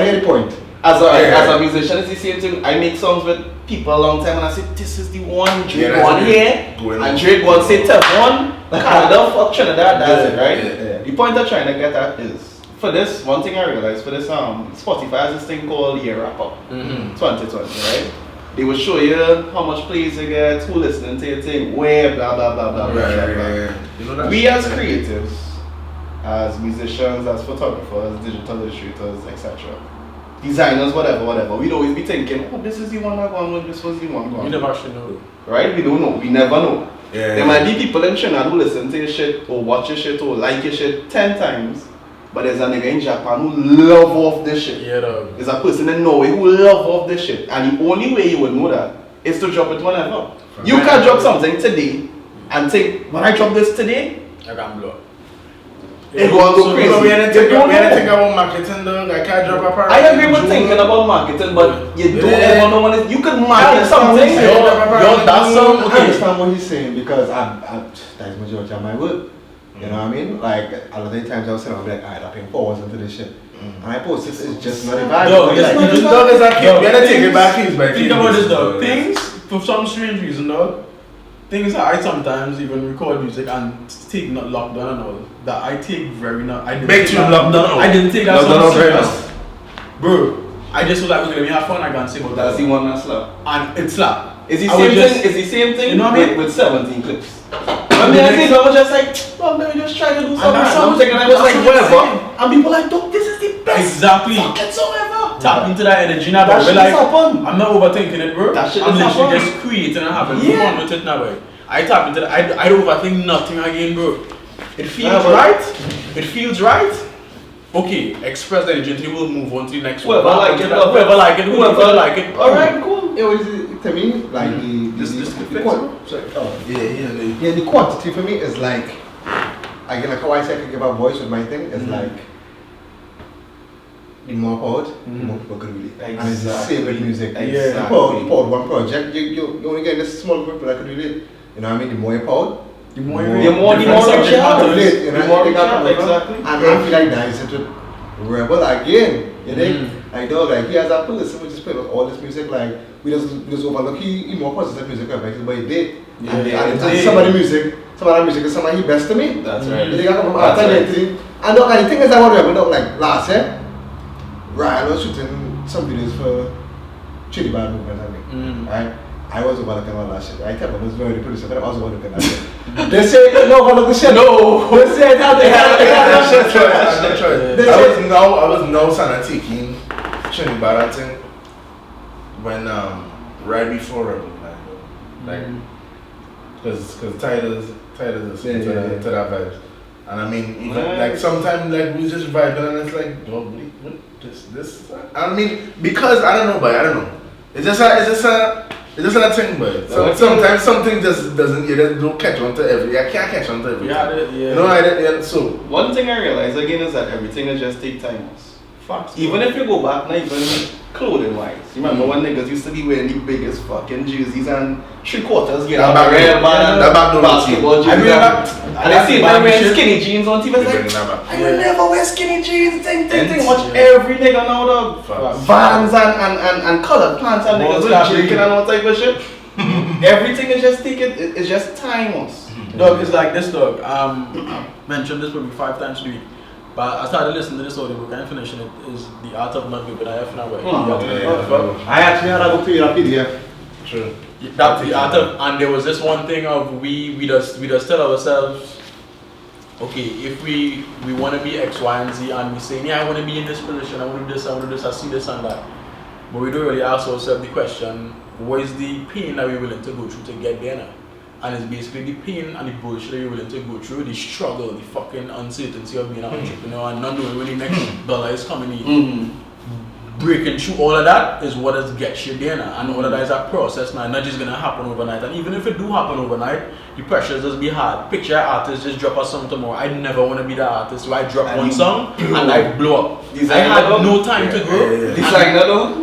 A: hear the point.
D: As a musician, it's the same thing. I make songs with people a long time and I say, this is the one, Drake one here, and Drake one say, Tevon, Canada, fuck Trinidad, that's it, right? Yeah. The point I'm trying to get at is, for this, one thing I realized, for this Spotify has this thing called Year Wrap Up, 2020, right? They will show you how much plays you get, who listening to your thing, where, blah, blah, blah, blah, blah, blah. You know, we as creatives, as musicians, as photographers, digital illustrators, etc., designers, whatever, we'd always be thinking, oh, this is the one I want, this was the one I want.
B: You never actually know.
D: Right? We don't know. We never know.
C: Yeah,
D: there might be people in Trinidad who listen to your shit, or watch your shit, or like your shit 10 times, but there's a nigga in Japan who love off this shit.
B: Yeah, dog.
D: There's a person in Norway who love off this shit. And the only way you would know that is to drop it whenever. You can't drop something today and think, when I drop this today,
B: I can blow.
D: it will go crazy.
C: We had to think about marketing though. I can't drop a product.
D: I agree with thinking about marketing, but you don't ever know when you could market something.
A: That's some. I understand what he's saying because that's majority of my work. You know what I mean? Like a lot of times I was saying, I'm like, alright, I'm paying forwards into this shit. And I post this is just not a vibe.
B: No, it's not a vibe.
C: We had to take it back keys by keys.
B: Think about this dog. Things, for some strange reason dog, things that I sometimes even record music and take not lockdown and all, that I take very not. I didn't take that song serious. Bro, I just was like, okay, let me have fun, I can't say about that.
D: That's the one that slap.
B: And it slapped.
D: It's the same thing,
B: you know what I mean?
D: with 17 clips. I mean, I think I was just like, well, let me just try to do something. And I was like, whatever. And people like, dog, this is the best fucking song ever.
B: Tap into that energy now,
D: that
B: bro. Like,
D: happen.
B: I'm not overthinking it, bro.
D: That shit
B: I'm literally
D: happen.
B: just creating and having fun with it now, bro. I tap into that. I don't overthink nothing again, bro. It feels right. It feels right. Okay, express the energy, we'll move on to the next one.
D: Whoever like it.
B: Whoever like it.
D: Alright, cool.
A: It was to me like the quantity for me is like again like how I say I can give a voice with my thing is like the more powered, the more people can really and it's the same with music. You powered one project, you only get this small group that could relate. You know what I mean? The more you're powered, the more
D: exactly.
A: And I feel like that is such a rebel again. You know? Like dog, like he has a person who just played all this music, like we just overlook he more positive music affected by he did. And some of the music is some of the best to me.
D: That's right.
A: They got from and dog, the thing is that what rebel dog like last year, Ryan was shooting some videos for Chili Bad Movement, I think. Right? I was overlooking all that shit. I tell them I was very producer, but I was overlooking that shit. They say no overlook the shit.
D: No.
A: They say that they had
C: shit. I was now kind of taking Trinity Bad, I think, when right before Rebel, like because Titles is to that vibes. And I mean, even, like sometimes like we just vibing and it's like, oh, what this. I mean, because I don't know. It's just a thing, but sometimes something just doesn't. You just don't catch on to every. I can't catch on to everything. You know, so
D: one thing I realize again is that everything is just take time.
B: Facts.
D: Even if you go back, not even clothing wise. You remember when niggas used to be wearing the biggest fucking jerseys and 3/4 get a basketball jerseys. And I see them wearing skinny jeans on TV. It's like, I will never wear skinny jeans. Thing. Watch every nigga now, dog. Vans and colored pants and niggas with drinking and all type of shit. Everything is just it's just timeless.
B: Dog, it's like this, dog. I mentioned this probably 5 times a week. But I started listening to this audiobook and finishing it is The Art of Not Giving a F now.
A: I actually had a book to you on PDF.
C: True.
B: That's the art of, and there was this one thing of we just tell ourselves, okay, if we want to be X, Y, and Z, and we say, yeah, I want to be in this position, I want to do this, I see this and that. But we don't really ask ourselves the question, what is the pain that we're willing to go through to get there now? And it's basically the pain and the bullshit that you're willing to go through, the struggle, the fucking uncertainty of being an entrepreneur and not knowing when the next dollar is coming in. breaking through all of that is what it gets you there now. And all of that is a process now, not just gonna happen overnight. And even if it do happen overnight, the pressure just be hard. Picture an artist just drop a song tomorrow. I never wanna be that artist. So I drop one song and I blow up. I had no time to grow.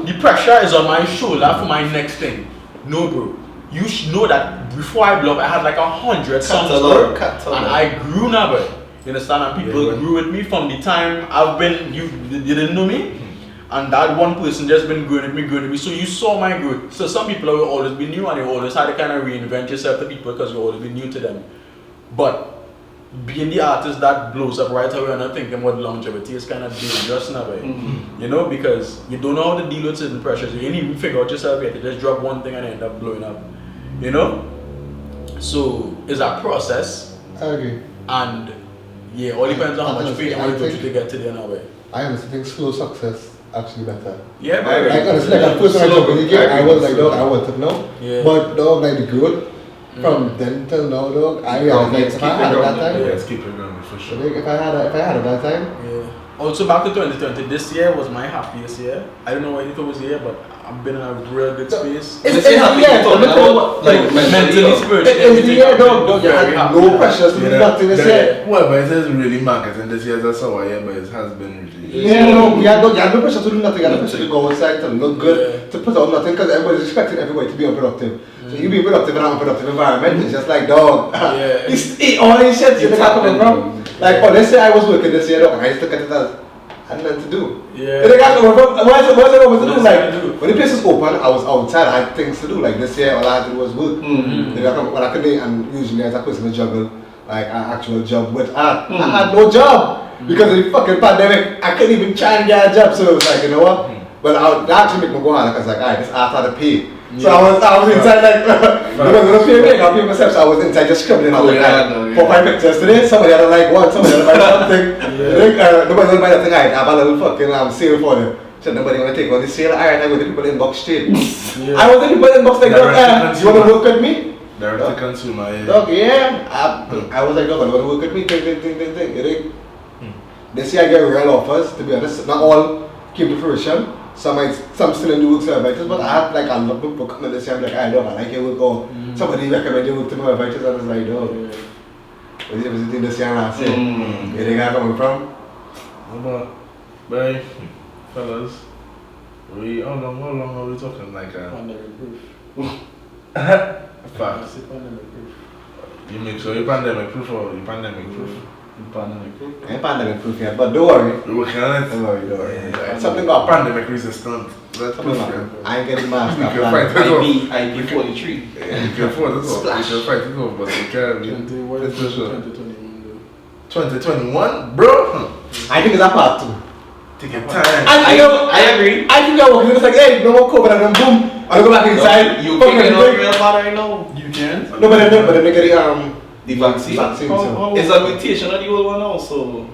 B: The pressure is on my shoulder for my next thing. No, bro. You should know that before I blow up, I had like 100 songs, bro. And I grew now, bro. You understand? And people grew with me from the time I've been, you didn't know me. And that one person just been growing with me. So you saw my growth. So some people will always be new and you always had to kind of reinvent yourself to people because you always be new to them. But being the artist that blows up right away and not thinking about longevity is kind of dangerous now, right? You know, because you don't know how to deal with certain pressures. You ain't even figure out yourself yet. You just drop one thing and end up blowing up. You know? So it's a process.
A: I agree.
B: And yeah, all depends on how much pain you want to get to the end of it.
A: I honestly think slow success actually better.
B: Yeah, but
A: like honestly, like at first when I jumped in the game, I was like, dog, I want to know.
B: Yeah.
A: But dog, like the growth from then till now, dog, I realized like if I had it that time,
C: yes, keep it going for sure.
A: Like, if I had it that time,
B: yeah. Also back to 2020, this year was my happiest year. I don't know if it was here, but I've been in a real good space.
A: It's the year,
B: like mentally, spiritually.
A: It's the year, dog, you had no pressures to do nothing this year.
C: Well, but it is really marketing this year, that's how I hear, but it has been really.
A: Yeah, no, you had no pressure to do nothing, you had no pressure to go outside, to look good, to put out nothing, because everybody's expecting everybody to be unproductive. So you be productive in an unproductive environment, it's just like, dog, eat all these shit, you're not coming from. Like, oh, let's say I was working this year, dog, and I just look at it as, I had nothing to do.
B: Yeah.
A: And they got coming from, what is it to do? Like, when the place was open, I was outside, I had things to do. Like this year, all I had to do was work. When I couldn't, and usually as a person, I juggle, like an actual job with art. I had no job. Because of the fucking pandemic, I couldn't even try and get a job, so it was like, you know what? But that actually made me go hard, because like, alright, this art had to pay. So I was inside like, nobody was paying me, I'll pay myself, so I was inside just scribbling out like 4 or 5 pictures today, somebody had to like one, somebody had to buy something, nobody will buy that thing, alright, I have a little fucking sale for them. So nobody want to take on the sale, alright, I go to people inbox straight. I was in people inbox like, you want to work with me?
C: Direct to consumer, yeah.
A: Dog, yeah. I was like, dog, you want to work with me? Think. You think? This year I get real offers, to be honest. Not all came to fruition. Some still in the work services, but I had like a lot of people coming this year. I'm like, I dog, I like your work. Or somebody recommended your work to my advisors, and I was like, dog, was it visiting this year? And I said, where they guy coming from?
C: But, fellas, how long are we talking? Like
B: Pandemic proof.
C: Facts. You make sure you're pandemic proof or you're pandemic proof?
B: Pandemic proof.
A: I ain't pandemic proof yet, but don't worry.
C: We're working on it.
A: Don't worry.
C: Yeah,
A: Something about
C: pandemic resistant. That's
A: something
C: different.
A: about I ain't getting masked.
C: We can fight it off.
D: I 43.
C: Yeah, you can afford it off.
D: Splash.
C: You can fight it off, but you can't.
B: 2021
C: 2021, bro.
A: I think it's a part 2.
C: Take your time.
D: I agree.
A: I think I was like, hey, no more COVID, and then boom, I go back inside.
D: You can't get real bad right now.
B: You can?
A: No, but then they get
D: The vaccine.
A: so.
D: It's a mutation of the old one also.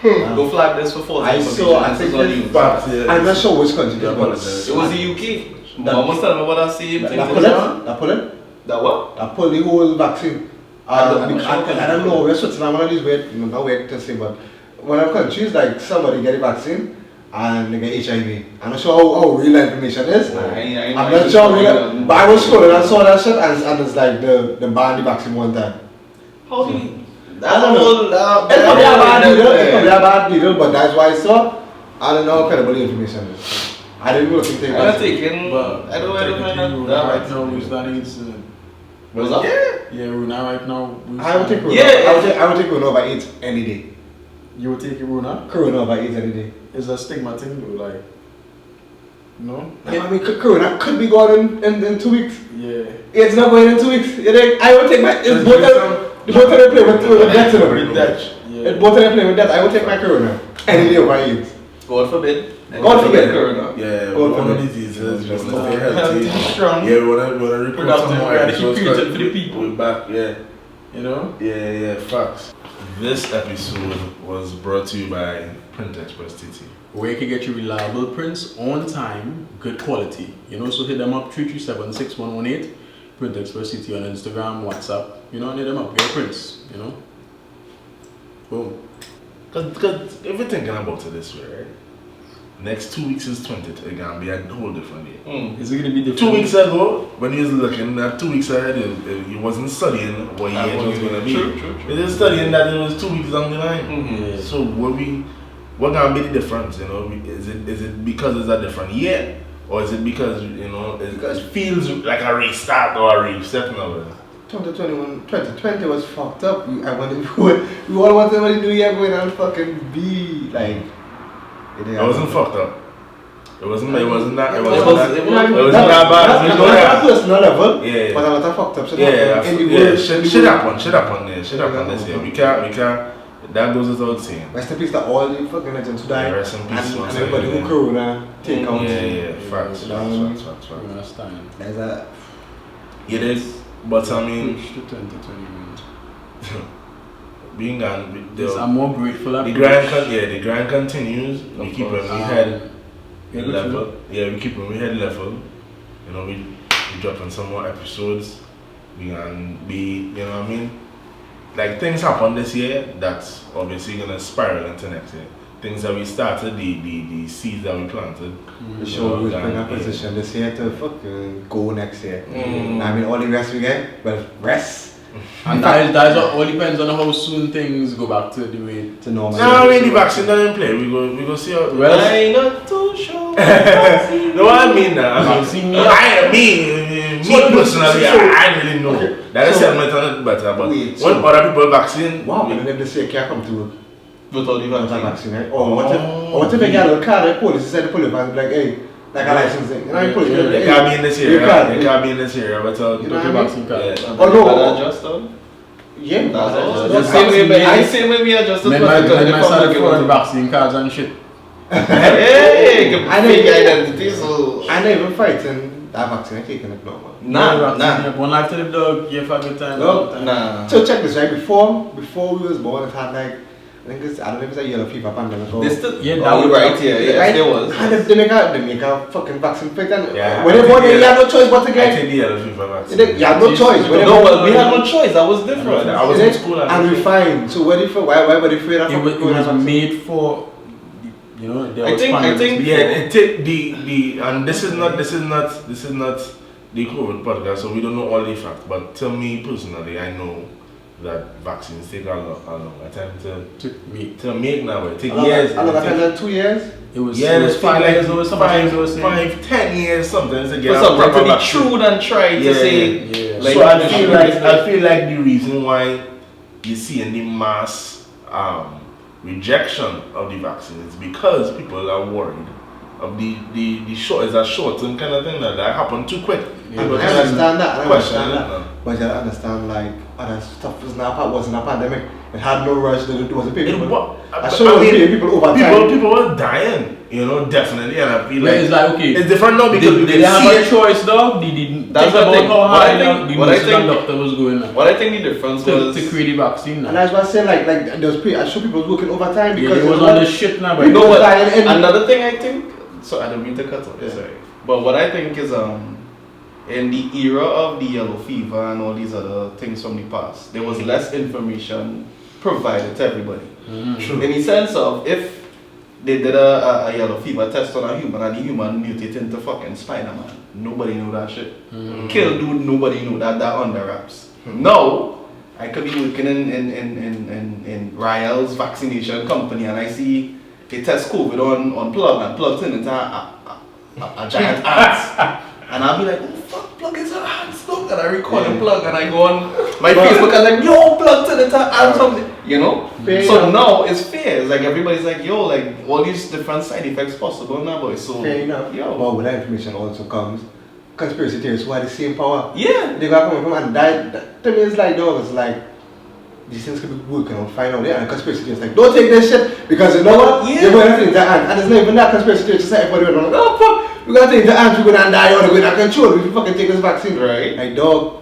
D: Go flag this for 4
A: I think
C: Facts,
A: I'm not sure which country
C: Yeah,
A: it
C: but
A: was.
D: It was the UK. Mama was telling me about that same thing.
A: That pull it?
D: That what?
A: I pulled the whole vaccine. I don't know, we're Switzerland, one of these weird, not weird to say, but one of the countries, like somebody get the vaccine and they get HIV. I'm not sure how real that information is. I'm not sure real, but I was scrolling and saw that shit and it's like the ban the vaccine one time.
D: How do you?
A: I don't know. It's probably a bad needle, but that's why I saw. I don't know how credible the information is. I didn't really think
D: I'm not taking, but I don't know that
B: right now we starting incident.
D: What's up?
B: Yeah, Runa right now.
A: I would take Corona.
D: Yeah.
A: I would take Corona by 8 any day.
B: You would take Runa?
A: Corona by 8 any day.
B: It's a stigma thing though, like. No?
A: I mean, Corona could be going in 2 weeks.
B: Yeah.
A: It's not going in 2 weeks. I would take my. It's both of them play with death.
B: With that. Yeah.
A: Both of them play with death. I would take my Corona any day over 8.
D: God forbid.
A: God forbid.
D: Corona.
C: Yeah,
A: God
C: one of
A: forbid.
C: these diseases just
B: Oh,
C: stay healthy.
B: strong.
C: Yeah, we wanna recruit
B: Productive,
C: some more.
B: we gotta keep
C: episodes,
B: creating
C: but
B: for the people.
C: We're back, yeah.
B: You know?
C: Yeah, facts. This episode was brought to you by Print Express TT.
B: Where you can get your reliable prints on time, good quality. You know, so hit them up 337-6118. Print Express City on Instagram, WhatsApp. You know, hit them up, get prints. You know, boom.
C: Cause if you're thinking about it this way, right? Next 2 weeks is 20th. It's gonna be a whole different year.
B: Is it gonna be different?
C: 2 weeks ago, when he was looking at 2 weeks ahead, he wasn't studying what year it was gonna be.
D: True.
C: He was studying that it was 2 weeks down the line.
B: Yeah.
C: So what gonna be the difference? You know, is it because it's a different year, or is it because it feels like a restart or a reset now?
A: 2020 was fucked up. We all wanted to do year going and fucking be like.
C: It wasn't fucked up. It wasn't that bad.
A: Not personal level,
C: yeah.
A: but a lot of fucked up shit
C: happened
A: in the world.
C: Shit happened this year. We can't. That goes without saying.
A: Rest in peace to all the fucking legends who died.
C: Rest in peace.
A: And everybody who corona take out.
C: Yeah. Facts.
B: You understand?
A: There's a.
C: It is, but I mean.
B: Push to 2020.
C: Being gone,
B: I'm more grateful.
C: The grind continues. We keep our head level. Yeah, we keep our head level. You know, we dropping some more episodes. We can be, you know what I mean? Like things happen this year that's obviously gonna spiral into next year. Things that we started, the seeds that we planted.
A: The show was in a position this year to fucking go next year. I mean, all the rest we get, well, rest.
B: And that all depends on how soon things go back to the way
A: to normal.
C: No, when the vaccine doesn't play, we go see how.
B: Well,
D: I'm not too sure.
C: No, I mean that. Me personally, I really know.
A: Okay.
C: That is not better, but when other people vaccine,
A: wow, and then they say can't come to
D: Without the
A: vaccine, right? Or what if they get a car, the police said the police was like, hey, like a license thing. You know, police
C: they can't be in this area. They can't be in this area without
A: you know what I mean?
B: vaccine card.
A: Oh no.
D: Just done.
A: Yeah,
D: The same way we adjusted
B: Men might start for the vaccine cards and shit.
D: Hey, fake identity, so
A: I never even fighting that vaccine. I taking it normal.
D: nah.
B: One life to live, dog. Yeah, for a good time.
D: Nah.
A: So check this right. Before we was born, it had like I don't know if it's a yellow fever pandemic or.
B: Yeah,
D: that was right here. Yes, there was.
A: And they make a fucking vaccine fit and when
C: Yeah.
A: they born, you have no choice but to
C: I
A: get.
C: take the yellow fever vaccine.
A: You have no choice.
D: No, well, we had no choice. That was different.
C: I was in school
A: and we fine. So why were they afraid of
B: It was made for, you know.
D: I think
C: Yeah, it take the and this is not the COVID podcast, so we don't know all the facts. But to me personally, I know that vaccines take a longer time to make now. It take years.
A: A lot of time than 2 years.
B: It was
C: 5 years
B: or
C: something. 5-10 years sometimes to get
D: for something to be true and try to say.
B: Yeah.
C: Like, so I feel like the reason why you see in the mass rejection of the vaccine is because people are worried of the short-term kind of thing that happened too quick.
A: I understand that. But you understand like other stuff wasn't a pandemic. It had no rush. There was a people. People over time.
C: People were dying. You know, definitely, and I feel like
B: it's like okay.
C: It's different now because
B: they didn't have a choice, dog. They didn't.
D: That's
B: think about how hard the
D: doctor
B: was going on.
D: What I think the difference was
B: to create the vaccine.
A: And as I said, like there was I show people working overtime because
B: it was on the shit now. But
D: no, another thing I think. So I don't mean to cut off. Sorry, but what I think is in the era of the yellow fever and all these other things from the past, there was less information provided to everybody.
C: True.
D: In the sense of if they did a yellow fever test on a human and the human mutated into fucking Spider-Man, nobody knew that shit. Kill dude, nobody knew that under wraps. Now, I could be working in Ryal's vaccination company and I see they test COVID on Plug and Plug turns into a giant ant. And I'll be like, oh fuck, Plug is an ant, look. And I record and Plug and I go on my Facebook and like, yo, Plug turns into an ant something. You know? So now it's fair. It's like everybody's like, yo, like all these different side effects possible now, boy. So
A: fair enough.
D: Yo.
A: But with that information also comes conspiracy theories who are the same power.
D: Yeah.
A: They got coming from and that to me it's like dog, it's like these things could be working on find out there and conspiracy theories like don't take this shit because you know what?
D: Yeah.
A: You're going to think that and it's not even that conspiracy theory, just like everybody went like, oh fuck, we're gonna take the ants, we're gonna die or we're gonna control if you fucking take this vaccine.
D: Right.
A: Like dog,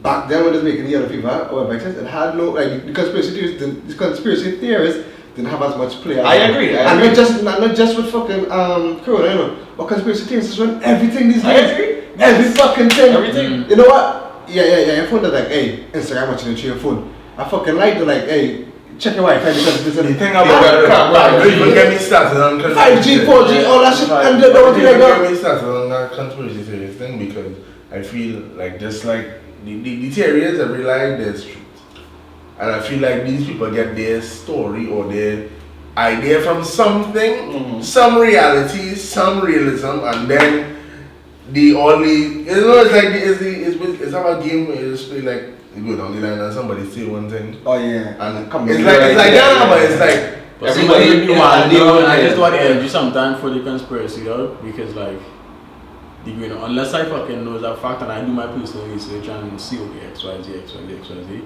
A: back then when they was making the yellow fever or vaccines, it had no like the conspiracy theorists didn't have as much play.
D: I agree.
A: And not just with fucking corona, you know, but conspiracy theorists is run everything these days.
D: I agree.
A: Every fucking thing.
D: Everything.
A: You know what? Yeah. Your phone is like, hey, Instagram watching it to your phone. I fucking like to like, hey, check your Wi-Fi because this is
C: the thing about people get me started on
A: 5G, 4G, all that shit, and they don't think
C: get me started on that conspiracy theories thing because I feel like just like the theories every line there's truth, and I feel like these people get their story or their idea from something, some reality, some realism, and then the only it's like it's our game where you just play like you go down the line and somebody say one thing.
A: Oh yeah,
C: and it's like that, but it's like
B: everybody I just want to energy sometimes for the conspiracy though, because like unless I fucking know that fact and I do my personal research and see okay XYZ.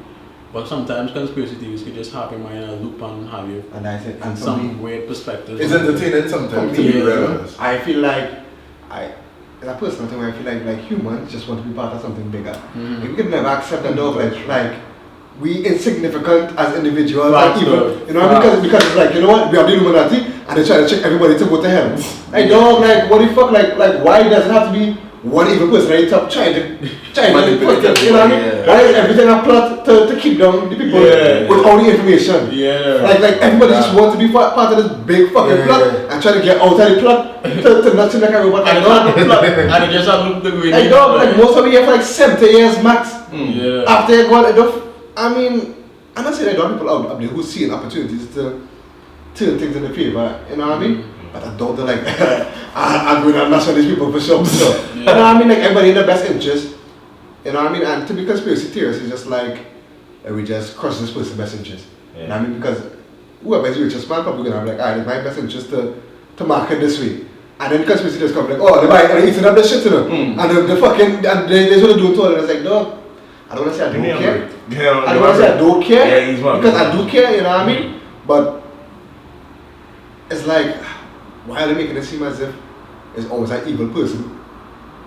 B: But sometimes conspiracy theories could just happen in a loop and have you and some weird perspectives.
C: It's entertaining sometimes to be relevant.
A: I feel like it's a personal thing where I feel like humans just want to be part of something bigger. We could never accept that like we insignificant as individuals and even because it's like, you know what, we have the Illuminati and they try to check everybody to go to hell. Like dog, like what the fuck, like why does it have to be one evil person right top trying to put it, you know what I mean? Why is everything a plot to keep down the people with all the information? Like everybody just wants to be part of this big fucking plot and try to get out of the plot to not seem like a robot.
B: And it just have looked the way.
A: Like dog, like most of you here for like 70 years max. After you got enough. I mean, I'm not saying there are people out there who see opportunities to turn things in the favor, you know what I mean? But I don't like I'm going to national these people for sure. You know what I mean? Like everybody in their best interest. You know what I mean? And to be conspiracy theorists is just like we just crush this person's best interest. You know what I mean? Because whoever is the richest man probably gonna have like, alright, it's my best interest to market this way. And then conspiracy theorists come like, oh, they're eating up this shit to them. And the fucking and they just wanna do it to them. And it's like, no, I don't wanna say I don't care. I don't wanna say I don't care because I do care, you know what I mean? But it's like, why are they making it seem as if it's always an evil person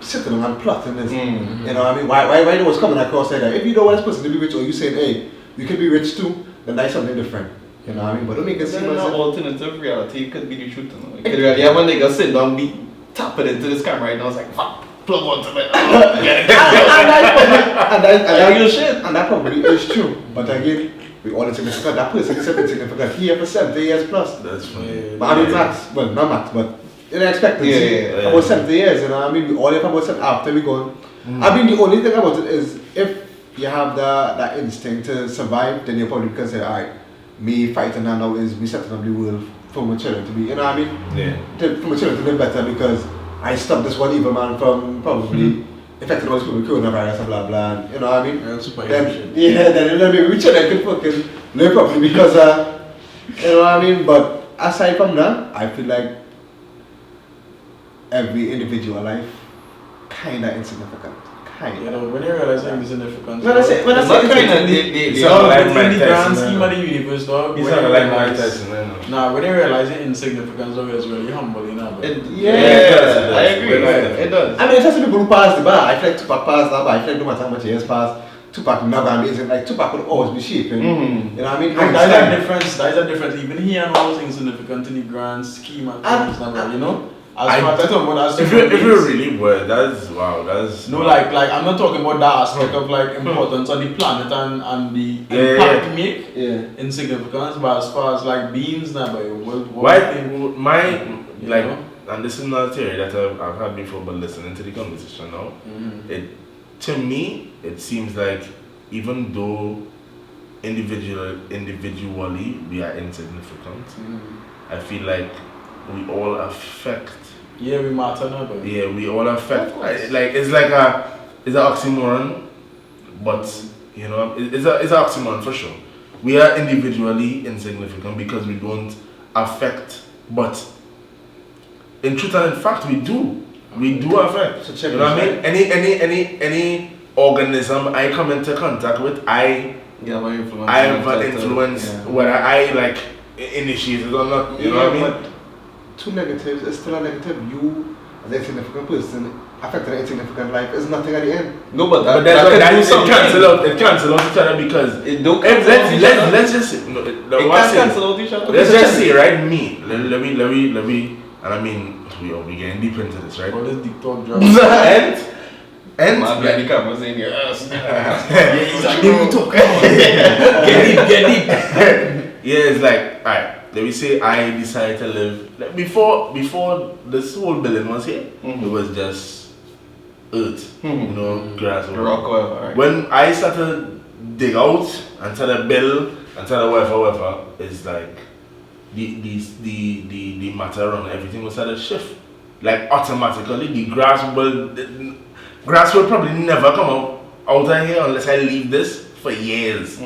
A: sitting and plotting this? You know what I mean? Why they was coming across like that? If you don't want this person to be rich or you saying, hey, you can be rich too, then that's something different. You know what I mean? But don't make it seem as if
D: alternative reality could be the truth. It could really have one nigga sit down, be tapping into this camera right now, it's like, fuck, plug onto it.
A: And that probably is true. But again, we all insignificant. That person is insignificant here for 70 years plus.
C: That's funny.
A: But I mean max, well not max, but in expectancy, about 70 years, you know what I mean? We all have about 70 after we go. I mean the only thing about it is if you have that instinct to survive, then you probably can say, alright, me fighting now is me setting up the world for my children to be, you know what I mean? For my children to live better because I stopped this one evil man from probably affecting all these people with coronavirus and blah blah, and, you know what I mean? Then maybe we children could fucking live properly because, you know what I mean? But aside from that, I feel like every individual life kinda insignificant.
B: You know, when you realize the insignificance.
A: When I say
B: in the grand scheme of the universe, dog.
C: He's not like Mike Tyson,
B: Nah, when you realize the insignificance of it, it's really humble, you know.
D: I agree. It does.
A: I mean, it's just people who pass the bar. I feel like Tupac passed that bar. I feel like no matter how much years pass, Tupac never amazing. Like Tupac would always be shaping. You know what I mean?
B: And that's a difference. Even he and all insignificant in the grand scheme of things, you know.
C: If you really were, that's wow, that's
B: no, like I'm not talking about that aspect of like importance on the planet and the impact we make, insignificance, but as far as like beings now,
C: and this is not a theory that I've had before, but listening to the conversation now, to me it seems like even though individually we are insignificant, I feel like we all affect.
B: Yeah, we matter now, but
C: yeah, we all affect. Like it's an oxymoron, but you know, it's an oxymoron for sure. We are individually insignificant because we don't affect, but in truth and in fact, we do. We do affect. You know what I mean? Any organism I come into contact with, I have an influence whether I like initiate it or not. You know what I mean?
A: Two negatives is still a negative. You, as an insignificant person, affecting an insignificant life is nothing at the end.
D: No, but
C: that cancel out each other because let's just say right me. Let me and I mean we getting deep into this, right?
B: All this deep talk drugs.
C: And
D: the camera's in your ass.
C: Get deep. Yeah, it's like, alright, let me say I decided to live, like before this whole building was here, it was just earth, grass.
D: Rock, whatever, right?
C: When I started dig out and started build and started whatever, it's like the matter and everything will start to shift. Like automatically the grass will probably never come out of here unless I leave this for years.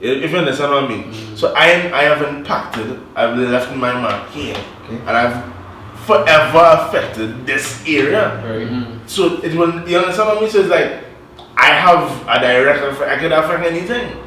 C: If you understand what I mean. So I have impacted, I've left my mark here, and I've forever affected this area. So it will, you understand what I mean? So it's like I have a direct effect, I could affect anything.